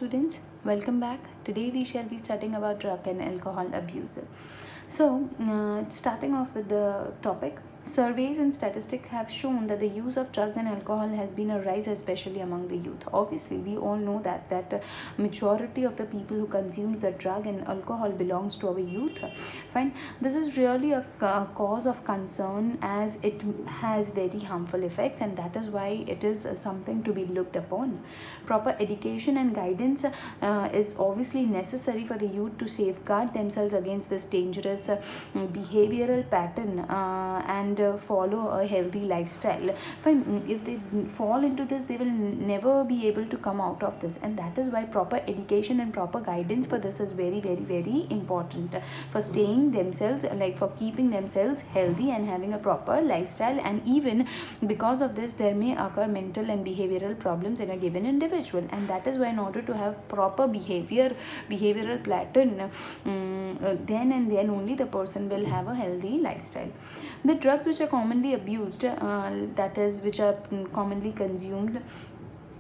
students, welcome back. Today we shall be studying about drug and alcohol abuse. So, starting off with the topic, surveys and statistics have shown that the use of drugs and alcohol has been a rise, especially among the youth. Obviously, we all know that majority of the people who consumes the drug and alcohol belongs to our youth. Fine, this is really a cause of concern as it has very harmful effects, and that is why it is something to be looked upon. Proper education and guidance is obviously necessary for the youth to safeguard themselves against this dangerous behavioral pattern and follow a healthy lifestyle. Fine, if they fall into this, they will never be able to come out of this, and that is why proper education and proper guidance for this is very important for staying themselves, like for keeping themselves healthy and having a proper lifestyle. And even because of this, there may occur mental and behavioral problems in a given individual, and that is why in order to have proper behavioral pattern, then and then only the person will have a healthy lifestyle. The drugs which are commonly abused, that is which are commonly consumed,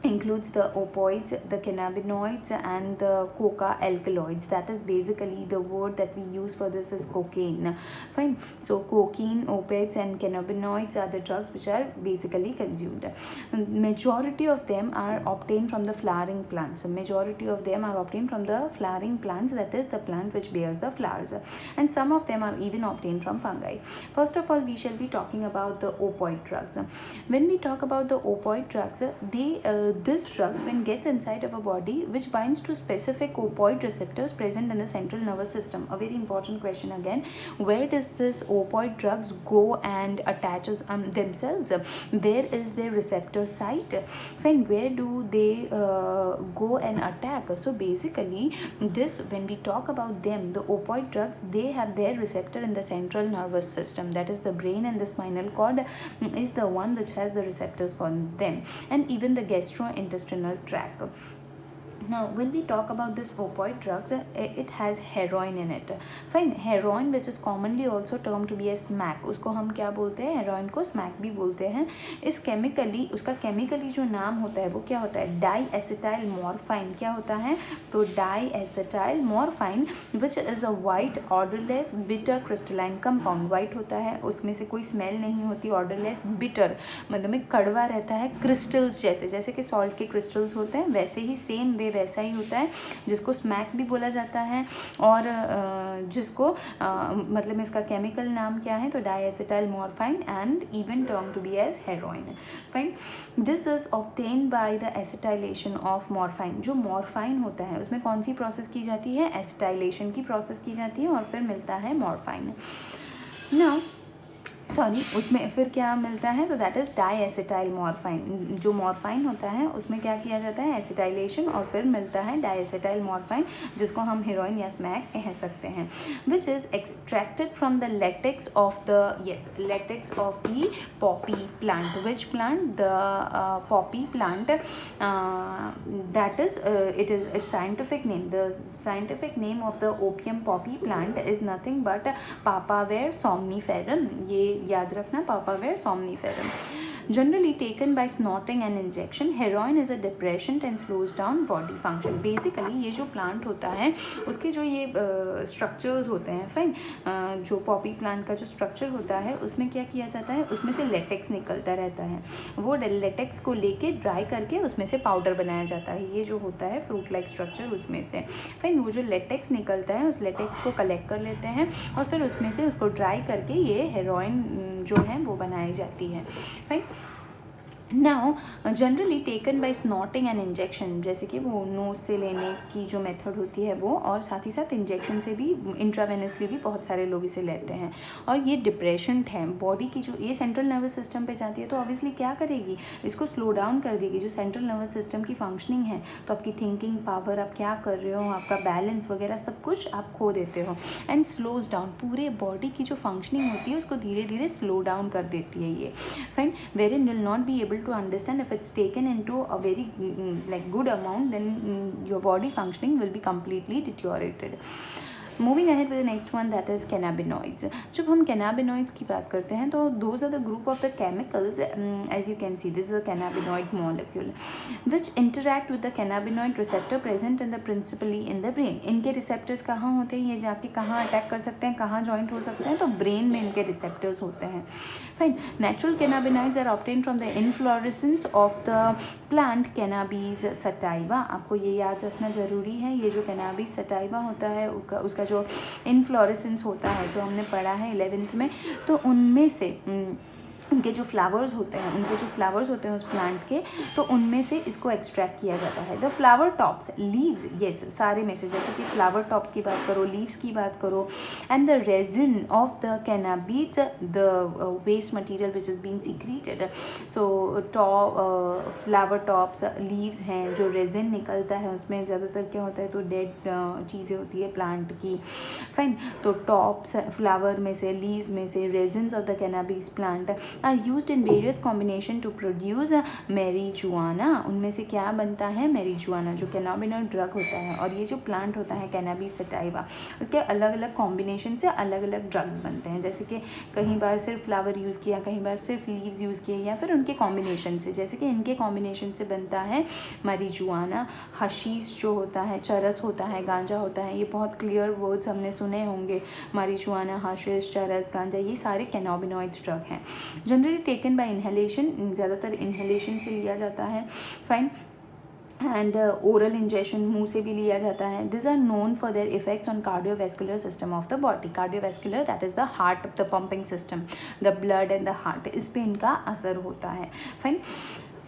includes the opioids, the cannabinoids, and the coca alkaloids. That is basically the word that we use for this is cocaine. Fine. So cocaine, opiates, and cannabinoids are the drugs which are basically consumed. Majority of them are obtained from the flowering plants. Majority of them are obtained from the flowering plants, that is the plant which bears the flowers, and some of them are even obtained from fungi. First of all, we shall be talking about the opioid drugs. When we talk about the opioid drugs, this drug, when gets inside of a body, which binds to specific opioid receptors present in the central nervous system. A very important question again, where does this opioid drugs go and attaches themselves? Where is their receptor site? Fine, where do they go and attack? So basically this, when we talk about them, the opioid drugs, they have their receptor in the central nervous system, that is the brain, and the spinal cord is the one which has the receptors for them, and even the gastrointestinal tract. Now, when we talk about this opioid drugs, it has heroin in it. Fine, heroin, which is commonly also termed to be a smack, उसको हम क्या बोलते हैं, heroin को smack भी बोलते हैं. इस केमिकली, उसका केमिकली जो नाम होता है वो क्या होता है, डाई एसिटाइल मॉर्फाइन. क्या होता है, तो di acetyl morphine, which is a white orderless bitter crystalline compound. White होता है, उसमें से कोई स्मेल नहीं होती, ऑर्डरलेस बिटर मतलब में कड़वा रहता है, क्रिस्टल्स जैसे कि सॉल्ट के क्रिस्टल्स होते हैं, वैसे ही सेम वे वैसा ही होता है, जिसको स्मैक भी बोला जाता है. और जिसको मतलब में इसका केमिकल नाम क्या है, तो diacetyl morphine and even term to be as heroin. Fine, this is obtained by the acetylation of morphine. जो मॉर्फाइन होता है उसमें कौन सी प्रोसेस की जाती है, एसिटाइलेशन की प्रोसेस की जाती है, और फिर मिलता है मॉर्फाइन. नाउ उसमें फिर क्या मिलता है, तो दैट इज़ डाईएसिटाइल मॉर्फाइन. जो मॉर्फाइन होता है उसमें क्या किया जाता है, एसिटाइलेशन, और फिर मिलता है डाईएसिटाइल मॉर्फाइन, जिसको हम हीरोइन या स्मैक कह सकते हैं, which is extracted from the latex of the latex of the Poppy plant. Which plant, the Poppy plant. That is it is it's scientific name. The scientific name of the opium poppy plant is nothing but Papaver somniferum. ये याद रखना, Papaver somniferum. Generally taken by snorting and injection, heroin is a depressant and slows down body function. Basically ये जो plant होता है उसके जो ये स्ट्रक्चर्स होते हैं, फाइन, जो पॉपी प्लांट का जो स्ट्रक्चर होता है उसमें क्या किया जाता है, उसमें से लेटेक्स निकलता रहता है. वो लेटेक्स को लेके ड्राई करके उसमें से पाउडर बनाया जाता है. ये जो होता है फ्रूट लाइक स्ट्रक्चर, उसमें से फाइन वो जो लेटेक्स निकलता है उस लेटेक्स को कलेक्ट कर लेते हैं और फिर उसमें से उसको ड्राई करके ये हेरोइन जो है वो बनाई जाती है. Fine, now generally taken by snorting and injection, जैसे कि वो नोज से लेने की जो मेथड होती है वो, और साथ ही साथ इंजेक्शन से भी, इंट्रावेनसली भी बहुत सारे लोग इसे लेते हैं. और ये डिप्रेशेंट है बॉडी की, जो ये सेंट्रल नर्वस सिस्टम पे जाती है तो ऑब्वियसली क्या करेगी, इसको स्लो डाउन कर देगी. जो सेंट्रल नर्वस सिस्टम की फंक्शनिंग है, तो आपकी थिंकिंग पावर, आप क्या कर रहे हो, आपका बैलेंस वगैरह सब कुछ आप खो देते हो, एंड स्लोज डाउन, पूरे बॉडी की जो फंक्शनिंग होती है उसको धीरे धीरे स्लो डाउन कर देती है ये. Fine, wherein will not be able to understand if it's taken into a very like good amount, then your body functioning will be completely deteriorated. Moving ahead with the next one that is cannabinoids. जब हम cannabinoids की बात करते हैं तो those are the group of the chemicals, as you can see this is a cannabinoid molecule which interact with the cannabinoid receptor present in the principally in the brain. इनके receptors कहाँ होते हैं, ये जाके कहाँ अटैक कर सकते हैं, कहाँ जॉइंट हो सकते हैं, तो ब्रेन में इनके रिसेप्टर्स होते हैं. Fine. Natural cannabinoids are obtained from the inflorescence of the plant cannabis sativa. आपको ये याद रखना ज़रूरी है, ये जो कैनाबीज सटाइवा होता है उसका जो इनफ्लोरेसेंस होता है जो हमने पढ़ा है 11th में, तो उनमें से उनके जो फ्लावर्स होते हैं उस प्लांट के, तो उनमें से इसको एक्सट्रैक्ट किया जाता है. The flower tops, leaves, yes सारे में से, जैसे कि फ्लावर टॉप्स की बात करो, लीव्स की बात करो, and the resin of the cannabis the waste material which is been secreted. So flower tops, leaves हैं, जो रेजिन निकलता है उसमें ज़्यादातर क्या होता है, तो डेड चीज़ें होती है प्लांट की. फाइन. तो टॉप्स फ्लावर में से, लीव्स में से, resins of the cannabis plant are used in various combination to produce marijuana. उनमें से क्या बनता है, marijuana, जो कैनाबिनॉइड ड्रग होता है. और ये जो प्लांट होता है कैनाबीज सटाइवा, उसके अलग अलग कॉम्बिनेशन से अलग अलग ड्रग्स बनते हैं. जैसे कि कहीं बार सिर्फ फ्लावर यूज़ किया, कहीं बार सिर्फ लीव्स यूज़ किए, या फिर उनके कॉम्बिनेशन से. जैसे कि इनके कॉम्बिनेशन से बनता है marijuana. हशीश जो होता है, चरस होता है, गांजा होता है, ये बहुत क्लियर वर्ड्स हमने सुने होंगे. marijuana, हशीश, चरस, गांजा, ये सारे कैनाबिनॉइड ड्रग हैं. जनरली टेकन बाय इनहेलेशन, ज़्यादातर इनहेलेशन से लिया जाता है. फाइन. एंड ओरल इंजेक्शन, मुंह से भी लिया जाता है. This are known for their effects on cardiovascular system of the body. Cardiovascular that is the heart, the pumping system, the blood and the heart, इस पे इनका असर होता है. Fine.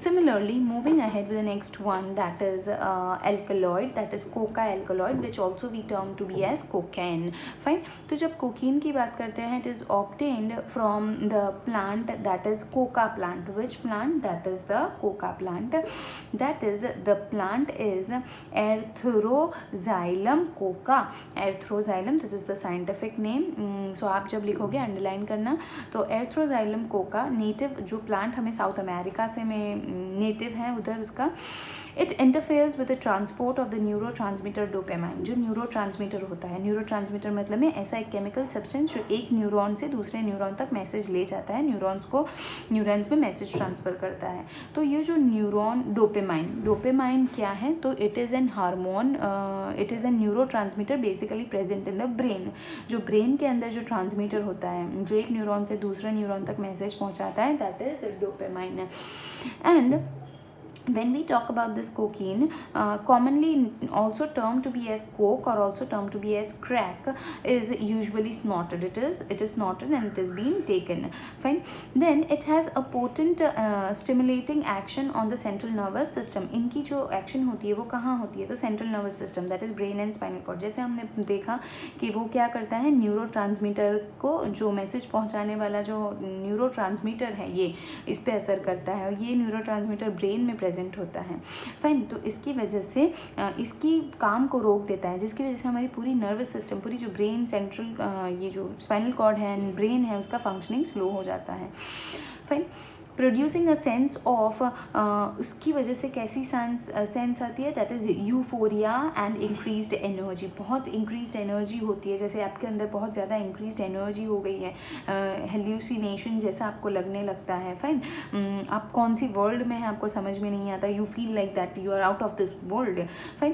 Similarly, moving ahead with the next one, that is alkaloid, that is coca alkaloid, which also we term to be as cocaine. Fine. तो जब cocaine की बात करते हैं, it is obtained from the plant that is coca plant. Which plant? That is the coca plant. That is the plant is Erythroxylum coca. Erythroxylum, this is the scientific name. So आप जब लिखोगे underline करना. तो Erythroxylum coca, native जो plant हमें south America से में native है उधर उसका. It interferes with the transport of the neuro transmitter dopamine. जो न्यूरो ट्रांसमीटर होता है, न्यूरो ट्रांसमीटर मतलब में ऐसा एक केमिकल सब्सटेंस जो एक न्यूरॉन से दूसरे न्यूरॉन तक मैसेज ले जाता है, न्यूरॉन्स में मैसेज ट्रांसफ़र करता है. तो ये जो न्यूरॉन डोपामाइन क्या है, तो it is an hormone, it is an neuro transmitter basically present in the brain. जो ब्रेन के अंदर जो ट्रांसमीटर होता है, जो एक न्यूरॉन से दूसरे न्यूरॉन तक मैसेज पहुँचाता है, that is dopamine. And when we talk about this cocaine, commonly also termed to be as coke or also termed to be as crack, is usually snorted. It is snorted and it is being taken. Fine. Then it has a potent stimulating action on the central nervous system. इनकी जो action होती है वो कहाँ होती है, तो central nervous system, that is brain and spinal cord. जैसे हमने देखा कि वो क्या करता है, न्यूरो ट्रांसमीटर को, जो मैसेज पहुँचाने वाला जो न्यूरो ट्रांसमीटर है, ये इस पर असर करता है, और ये न्यूरो ट्रांसमीटर ब्रेन में प्रेजेंट होता है. फाइन. तो इसकी वजह से इसकी काम को रोक देता है, जिसकी वजह से हमारी पूरी नर्वस सिस्टम, पूरी जो ब्रेन सेंट्रल, ये जो स्पाइनल कॉर्ड है, ब्रेन है, उसका फंक्शनिंग स्लो हो जाता है. Fine. Producing a sense of, उसकी वजह से कैसी सेंस आती है, that is euphoria and increased energy. बहुत इंक्रीज्ड एनर्जी होती है, जैसे आपके अंदर बहुत ज़्यादा इंक्रीज्ड एनर्जी हो गई है, हेल्यूसिनेशन जैसा आपको लगने लगता है. फाइन. आप कौन सी वर्ल्ड में है आपको समझ में नहीं आता, you feel like that you are out of this world. Fine.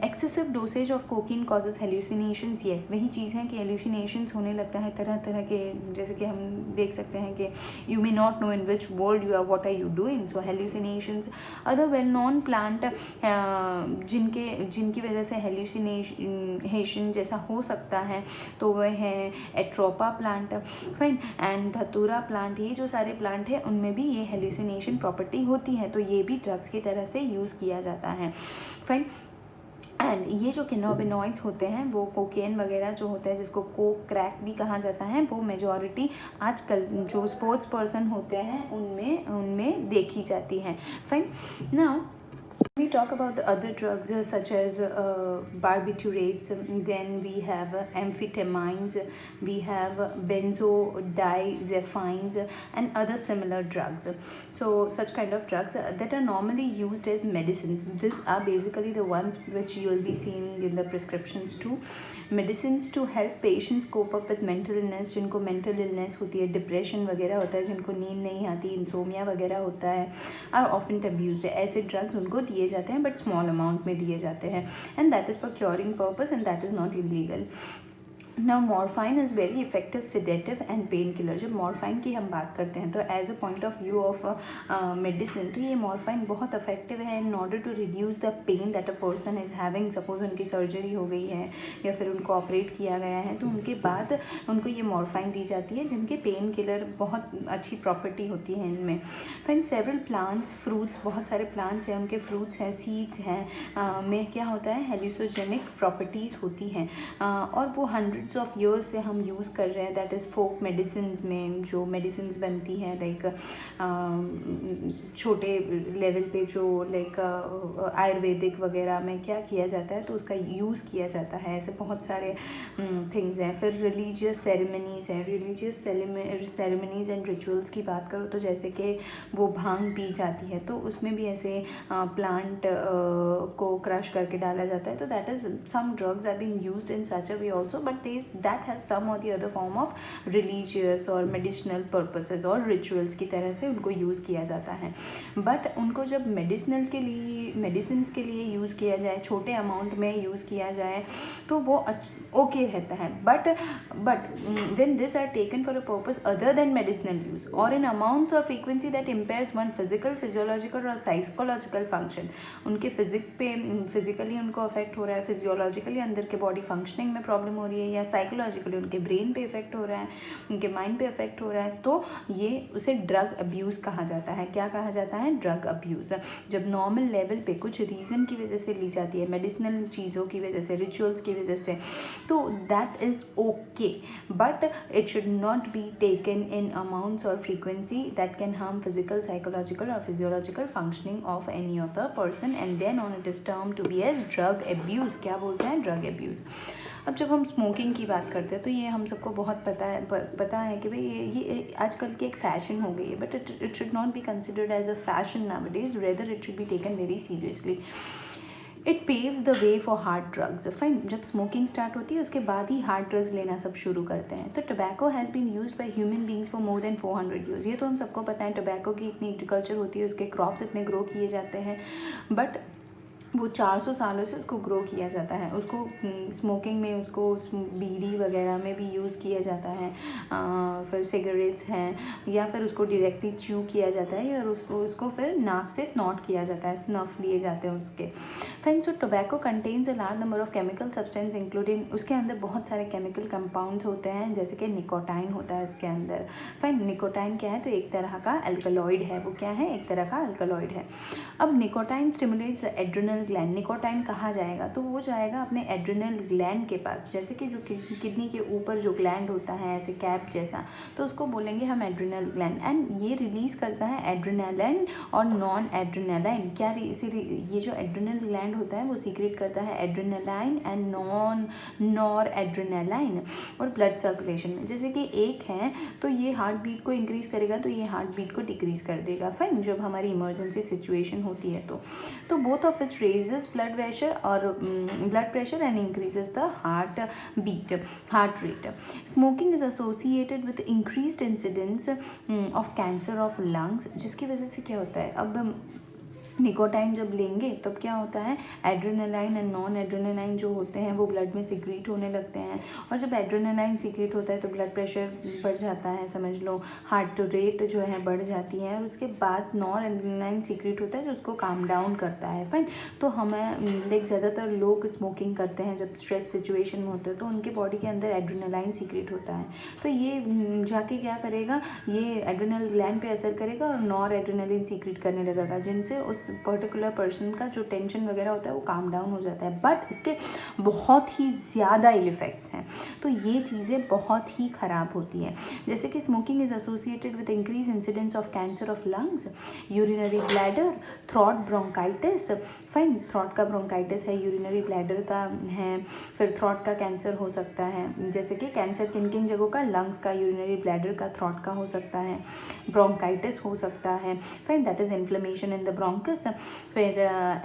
Excessive dosage of cocaine causes hallucinations. Yes, वही चीज़ है कि हेल्यूसिनेशंस होने लगता है तरह तरह के, जैसे कि हम देख सकते हैं कि you may not know in which world you are, what are you doing. So hallucinations. Other well known plant जिनकी वजह से हेल्यूसिनेशन जैसा हो सकता है, तो वह है एट्रोपा प्लांट. फाइन. एंड धतूरा प्लांट. ये जो सारे प्लांट है उनमें भी ये हेल्यूसिनेशन प्रॉपर्टी होती है, तो ये भी ड्रग्स की तरह से यूज़ किया जाता है. फाइन. एंड ये जो कैनाबिनॉइड्स होते हैं, वो कोकेन वगैरह जो होता है, जिसको कोक क्रैक भी कहा जाता है, वो मेजॉरिटी आजकल जो स्पोर्ट्स पर्सन होते हैं उनमें देखी जाती है. Fine. Now we talk about the other drugs such as barbiturates, then we have amphetamines, we have benzodiazepines and other similar drugs. So such kind of drugs that are normally used as medicines, these are basically the ones which you will be seeing in the prescriptions too. Medicines to help patients cope up with mental illness, जिनको mental illness होती है, depression वगैरह होता है, जिनको नींद नहीं आती, इंसोमिया वगैरह होता है, आर ऑफन अब्यूज्ड. ऐसे ड्रग्स उनको दिए जाते हैं बट स्मॉल अमाउंट में दिए जाते हैं, and that is for curing purpose and that is not illegal. Now morphine is very effective sedative and pain killer. जब मॉर्फाइन की हम बात करते हैं तो as a point of view of medicine, तो ये मॉर्फाइन बहुत इफेक्टिव है in order to reduce the pain that a person is having. Suppose उनकी सर्जरी हो गई है या फिर उनको ऑपरेट किया गया है, तो उनके बाद उनको ये मॉर्फाइन दी जाती है, जिनके पेन किलर बहुत अच्छी प्रॉपर्टी होती है इनमें. फिर सेवरल प्लांट्स, फ्रूट्स, बहुत सारे प्लांट्स हैं, उनके फ्रूट्स हैं, सीड्स हैं, में क्या होता है, हेलुसिनोजेनिक प्रॉपर्टीज़ होती हैं, और वो हंड्रेड्स ऑफ ईयर्स से हम यूज़ कर रहे हैं. दैट इज़ फोक मेडिसिन्स में जो मेडिसिन्स बनती हैं, लाइक छोटे लेवल पे जो लाइक आयुर्वेदिक वगैरह में क्या किया जाता है, तो उसका यूज़ किया जाता है. ऐसे बहुत सारे थिंग्स हैं. फिर रिलीजियस सेरेमनीज़ हैं. रिलीजियस सेरेमनीज़ एंड रिचुअल्स की बात करो तो जैसे कि वो भांग पी जाती है, तो उसमें भी ऐसे प्लांट को क्रश करके डाला जाता है. तो that is some drugs are being used in such a way also, but that has some or the other form of religious और medicinal purposes और rituals की तरह से उनको यूज़ किया जाता है. बट उनको जब मेडिसिन के लिए यूज़ किया जाए, छोटे अमाउंट में यूज़ किया जाए, तो वो ओके रहता है. But when these are taken for a purpose other than medicinal use or in amounts or frequency that impairs one physical, physiological और psychological function, उनके फिजिकली उनको अफेक्ट हो रहा है, फिजियोलॉजिकली अंदर के बॉडी फंक्शनिंग में प्रॉब्लम हो रही है, या साइकोलॉजिकली उनके ब्रेन पे इफेक्ट हो रहा है, उनके माइंड पे इफेक्ट हो रहा है, तो ये उसे ड्रग अब्यूज़ कहा जाता है. क्या कहा जाता है? Drug abuse. जब नॉर्मल लेवल पे कुछ रीज़न की वजह से ली जाती है, मेडिसिनल चीज़ों की वजह से, रिचुअल्स की वजह से, तो that is okay, but it should not be taken in amounts और frequency that can harm physical, psychological और physiological functioning of any of the person, and then on it is term to be as drug abuse. क्या बोलते हैं? Drug abuse. अब जब हम smoking की बात करते हैं तो ये हम सबको बहुत पता है कि भाई ये आजकल की एक फ़ैशन हो गई है, but it should not be considered as a fashion nowadays, rather it should be taken very seriously. It paves the way for hard drugs. Fine, जब स्मोकिंग स्टार्ट होती है उसके बाद ही हार्ड ड्रग्स लेना सब शुरू करते हैं. तो tobacco has been used by human beings for more than 400 years. ये तो हम सबको पता है, टोबैको की इतनी एग्रीकल्चर होती है, उसके क्रॉप्स इतने ग्रो किए जाते हैं, बट वो 400 सालों से उसको ग्रो किया जाता है. उसको स्मोकिंग में, उसको बीड़ी वगैरह में भी यूज़ किया जाता है. फिर सिगरेट्स हैं, या फिर उसको डायरेक्टली च्यू किया जाता है, और उसको फिर नाक से स्नॉट किया जाता है, स्नफ लिए जाते हैं उसके. Fine, so tobacco contains a large number of chemical substance including, उसके अंदर बहुत सारे केमिकल कंपाउंड्स होते हैं, जैसे कि निकोटाइन होता है उसके अंदर. फाइन, निकोटाइन क्या है? तो एक तरह का अल्कलॉइड है. वो क्या है? एक तरह का अल्कलॉइड है. अब nicotine stimulates adrenal gland. Nicotine कहाँ जाएगा? तो वो जाएगा अपने एड्रेनल ग्लैंड के पास, जैसे कि जो किडनी के ऊपर जो ग्लैंड होता है ऐसे कैप जैसा, तो उसको बोलेंगे हम एड्रेनल ग्लैंड. एंड ये रिलीज़ करता है एड्रेनालाइन और नॉन एड्रेनालाइन. क्या इसीलिए ये जो एड्रेनल ग्लैंड होता है वो सीक्रेट करता है एड्रेनालाइन एंड नॉर एड्रेनालाइन. और ब्लड सर्कुलेशन में जैसे कि एक है तो ये हार्ट बीट को इंक्रीज़ करेगा, तो ये हार्ट बीट को डिक्रीज़ कर देगा. फाइन, जब हमारी इमरजेंसी सिचुएशन होती है तो both of it raises blood pressure and increases the heart rate. Smoking is associated with increased incidence of cancer of lungs, जिसकी वजह से क्या होता है, अब निकोटाइन जब लेंगे तब क्या होता है, एड्रेनालाइन एंड नॉन एड्रेनालाइन जो होते हैं वो ब्लड में सीक्रेट होने लगते हैं, और जब एड्रेनालाइन सीक्रेट होता है तो ब्लड प्रेशर बढ़ जाता है, समझ लो हार्ट रेट जो है बढ़ जाती है, और उसके बाद नॉन एड्रेनालाइन सीक्रेट होता है जो उसको काम डाउन करता है. फाइन, तो हमें लाइक ज़्यादातर लोग स्मोकिंग करते हैं जब स्ट्रेस सिचुएशन में होते हैं, तो उनके बॉडी के अंदर एड्रेनालाइन सीक्रेट होता है, तो ये जाके क्या करेगा, ये एड्रेनल ग्लैंड पे असर करेगा और नॉर एड्रेनालिन सीक्रेट करने लगेगा, जिनसे उस पर्टिकुलर पर्सन का जो टेंशन वगैरह होता है वो काम डाउन हो जाता है, बट इसके बहुत ही ज़्यादा इल इफ़ेक्ट्स हैं, तो ये चीज़ें बहुत ही ख़राब होती हैं। जैसे कि smoking is associated with increase incidence of cancer of lungs, urinary bladder, throat bronchitis. Fine, throat का ब्रोंकाइटिस है, यूरिनरी ब्लैडर का है, फिर थ्रॉट का कैंसर हो सकता है। जैसे कि कैंसर किन किन जगहों का, लंग्स का, यूरिनरी ब्लैडर का, थ्रॉट का हो सकता है, ब्रोंकाइटिस हो सकता है, fine, that is inflammation in the bronchus. फिर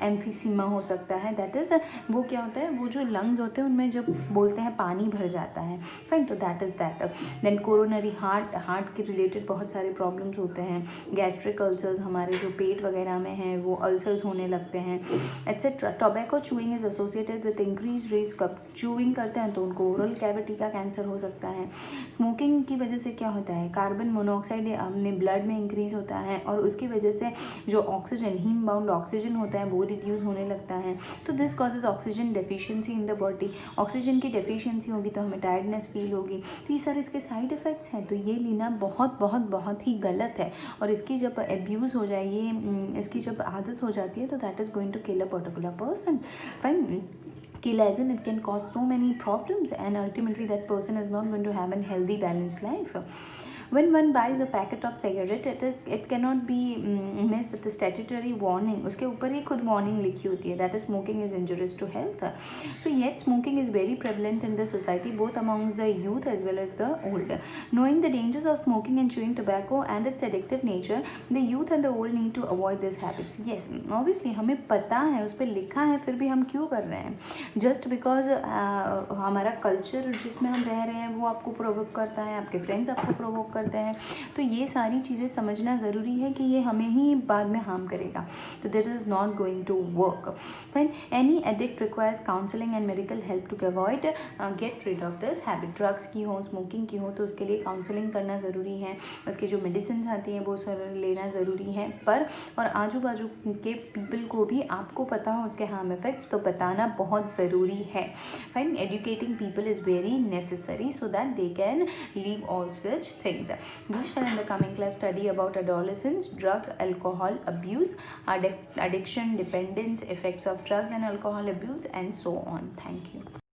एम्फीसीमा हो सकता है, दैट इज़ वो क्या होता है, वो जो लंग्स होते हैं उनमें जब बोलते हैं पानी भर जाता है, फाइन, तो that is that. Then coronary heart के रिलेटेड बहुत सारे प्रॉब्लम्स होते हैं, गैस्ट्रिक अल्सर्स, हमारे जो पेट वगैरह में हैं वो अल्सर्स होने लगते हैं, etcetera. Tobacco chewing is associated with increase risk, अब चूइंग करते हैं तो उनको ओरल कैविटी का कैंसर हो सकता है। स्मोकिंग की वजह से क्या होता है, कार्बन मोनोऑक्साइड अपने ब्लड में इंक्रीज होता है और उसकी वजह से जो ऑक्सीजन, हीम बाउंड ऑक्सीजन होता है वो रिड्यूस होने लगता है, तो this causes oxygen deficiency in the body. Oxygen की डेफिशिएंसी होगी तो हमें टायर्डनेस फील होगी, तो ये सारे इसके साइड इफ़ेक्ट्स हैं, तो ये लेना बहुत बहुत बहुत ही गलत है। और इसकी जब एब्यूज़ हो जाए, ये इसकी जब आदत हो जाती है, तो that is going to kill a particular person, fine, kill as in it can cause so many problems, and ultimately that person is not going to have a healthy balanced life. When one buys a packet of cigarette, it cannot be missed with the statutory warning, उसके ऊपर ही खुद warning लिखी होती है, that is smoking is injurious to health. So yet smoking is very prevalent in the society, both amongst the youth as well as the old. Knowing the dangers of smoking and chewing tobacco and its addictive nature, the youth and the old need to avoid these habits. Yes, obviously हमें पता है, उस पर लिखा है, फिर भी हम क्यों कर रहे हैं? जस्ट बिकॉज हमारा कल्चर जिसमें हम रह रहे हैं वो आपको प्रोवोक करता है, आपके फ्रेंड्स आपको प्रोवोक करते हैं, तो ये सारी चीज़ें समझना ज़रूरी है कि ये हमें ही बाद में हार्म करेगा, तो that is not going to work. Fine, any addict requires counselling and medical help to avoid get rid of this habit. Drugs की हो, स्मोकिंग की हो, तो उसके लिए काउंसलिंग करना ज़रूरी है, उसकी जो मेडिसिन आती हैं वो लेना ज़रूरी है, पर और आजू बाजू के पीपल को भी आपको पता हो उसके हार्म इफेक्ट्स, तो बताना बहुत ज़रूरी है। Fine, educating people is very necessary so that they can leave all such things. We shall in the coming class study about adolescence, drug, alcohol abuse, addiction, dependence, effects of drugs and alcohol abuse, and so on. Thank you.